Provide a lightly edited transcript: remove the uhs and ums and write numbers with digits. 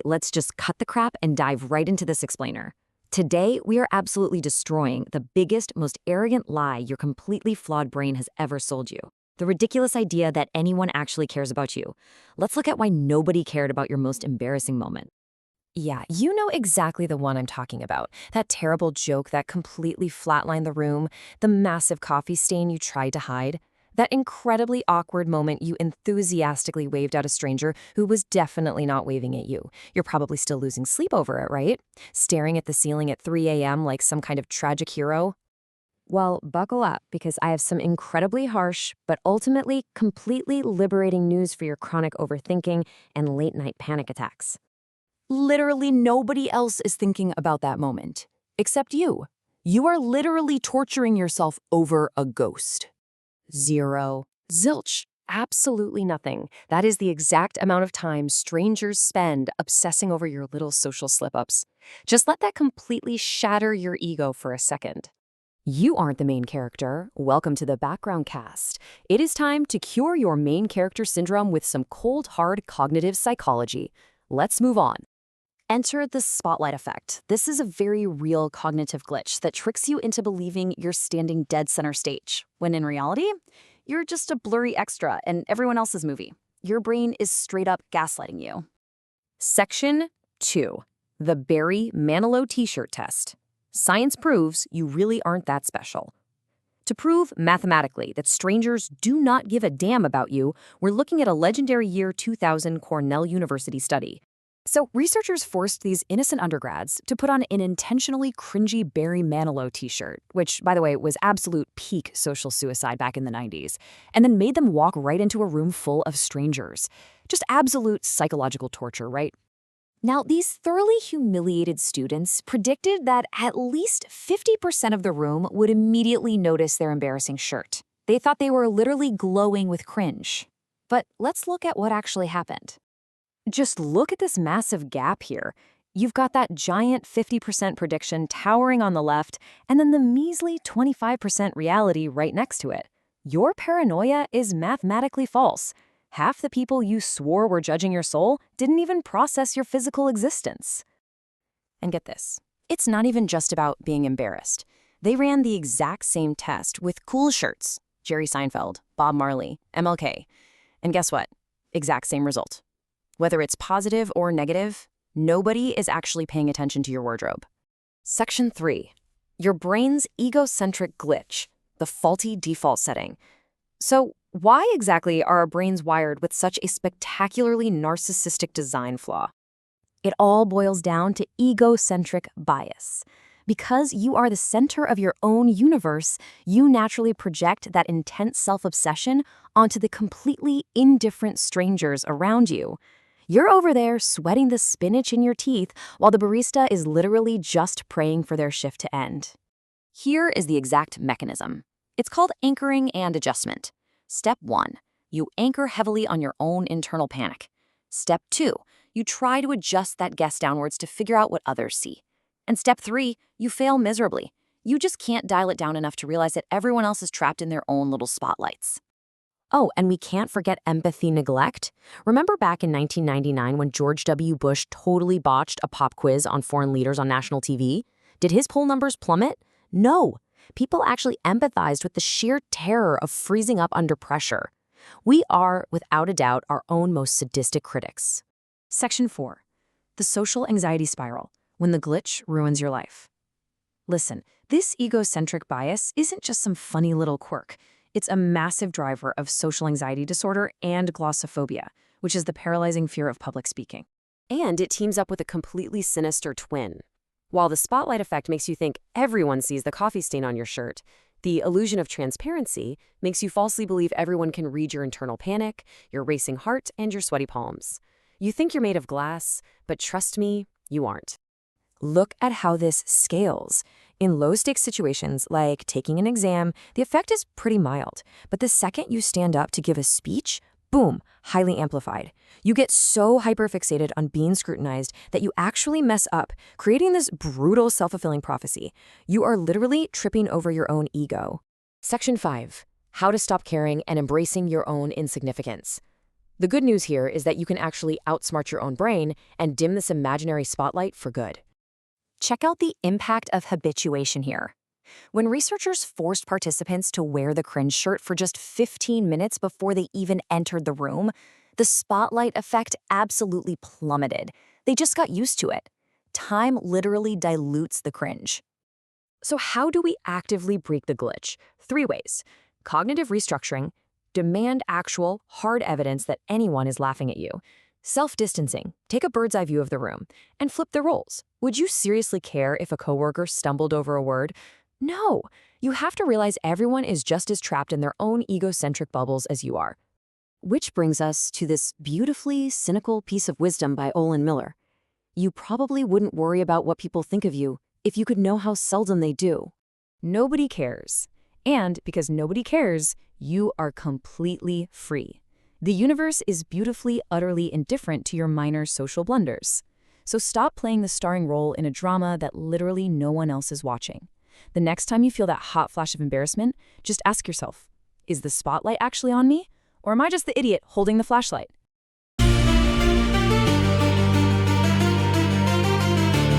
let's just cut the crap and dive right into this explainer. Today, we are absolutely destroying the biggest, most arrogant lie your completely flawed brain has ever sold you. The ridiculous idea that anyone actually cares about you. Let's look at why nobody cared about your most embarrassing moment. Yeah, you know exactly the one I'm talking about. That terrible joke that completely flatlined the room, the massive coffee stain you tried to hide, that incredibly awkward moment you enthusiastically waved at a stranger who was definitely not waving at you. You're probably still losing sleep over it, right? Staring at the ceiling at 3 a.m. like some kind of tragic hero. Well, buckle up, because I have some incredibly harsh, but ultimately completely liberating news for your chronic overthinking and late-night panic attacks. Literally nobody else is thinking about that moment, except you. You are literally torturing yourself over a ghost. Zero. Zilch. Absolutely nothing. That is the exact amount of time strangers spend obsessing over your little social slip-ups. Just let that completely shatter your ego for a second. You aren't the main character. Welcome to the background cast. It is time to cure your main character syndrome with some cold, hard cognitive psychology. Let's move on. Enter the spotlight effect. This is a very real cognitive glitch that tricks you into believing you're standing dead center stage, when in reality, you're just a blurry extra in everyone else's movie. Your brain is straight up gaslighting you. Section 2. The Barry Manilow T-shirt test. Science proves you really aren't that special. To prove mathematically that strangers do not give a damn about you, we're looking at a legendary year 2000 Cornell University study. So researchers forced these innocent undergrads to put on an intentionally cringy Barry Manilow T-shirt, which, by the way, was absolute peak social suicide back in the 90s, and then made them walk right into a room full of strangers. Just absolute psychological torture, right? Now, these thoroughly humiliated students predicted that at least 50% of the room would immediately notice their embarrassing shirt. They thought they were literally glowing with cringe. But let's look at what actually happened. Just look at this massive gap here. You've got that giant 50% prediction towering on the left, and then the measly 25% reality right next to it. Your paranoia is mathematically false. Half the people you swore were judging your soul didn't even process your physical existence. And get this, it's not even just about being embarrassed. They ran the exact same test with cool shirts. Jerry Seinfeld, Bob Marley, MLK. And guess what? Exact same result. Whether it's positive or negative, nobody is actually paying attention to your wardrobe. Section 3. Your brain's egocentric glitch, the faulty default setting. So, why exactly are our brains wired with such a spectacularly narcissistic design flaw? It all boils down to egocentric bias. Because you are the center of your own universe, you naturally project that intense self-obsession onto the completely indifferent strangers around you. You're over there sweating the spinach in your teeth while the barista is literally just praying for their shift to end. Here is the exact mechanism. It's called anchoring and adjustment. Step 1, you anchor heavily on your own internal panic. Step 2, you try to adjust that guess downwards to figure out what others see. And step 3, you fail miserably. You just can't dial it down enough to realize that everyone else is trapped in their own little spotlights. Oh, and we can't forget empathy neglect. Remember back in 1999 when George W. Bush totally botched a pop quiz on foreign leaders on national TV? Did his poll numbers plummet? No. People actually empathized with the sheer terror of freezing up under pressure. We are, without a doubt, our own most sadistic critics. Section 4. The social anxiety spiral, when the glitch ruins your life. Listen, this egocentric bias isn't just some funny little quirk. It's a massive driver of social anxiety disorder and glossophobia, which is the paralyzing fear of public speaking. And it teams up with a completely sinister twin. While the spotlight effect makes you think everyone sees the coffee stain on your shirt, the illusion of transparency makes you falsely believe everyone can read your internal panic, your racing heart, and your sweaty palms. You think you're made of glass, but trust me, you aren't. Look at how this scales. In low-stakes situations, like taking an exam, the effect is pretty mild. But the second you stand up to give a speech, boom, highly amplified. You get so hyperfixated on being scrutinized that you actually mess up, creating this brutal self-fulfilling prophecy. You are literally tripping over your own ego. Section 5. How to stop caring and embracing your own insignificance. The good news here is that you can actually outsmart your own brain and dim this imaginary spotlight for good. Check out the impact of habituation here. When researchers forced participants to wear the cringe shirt for just 15 minutes before they even entered the room, the spotlight effect absolutely plummeted. They just got used to it. Time literally dilutes the cringe. So how do we actively break the glitch? 3 ways. Cognitive restructuring, demand actual, hard evidence that anyone is laughing at you. Self-distancing, take a bird's eye view of the room, and flip the roles. Would you seriously care if a coworker stumbled over a word? No. You have to realize everyone is just as trapped in their own egocentric bubbles as you are. Which brings us to this beautifully cynical piece of wisdom by Olin Miller. You probably wouldn't worry about what people think of you if you could know how seldom they do. Nobody cares. And because nobody cares, you are completely free. The universe is beautifully, utterly indifferent to your minor social blunders. So stop playing the starring role in a drama that literally no one else is watching. The next time you feel that hot flash of embarrassment, just ask yourself, is the spotlight actually on me? Or am I just the idiot holding the flashlight?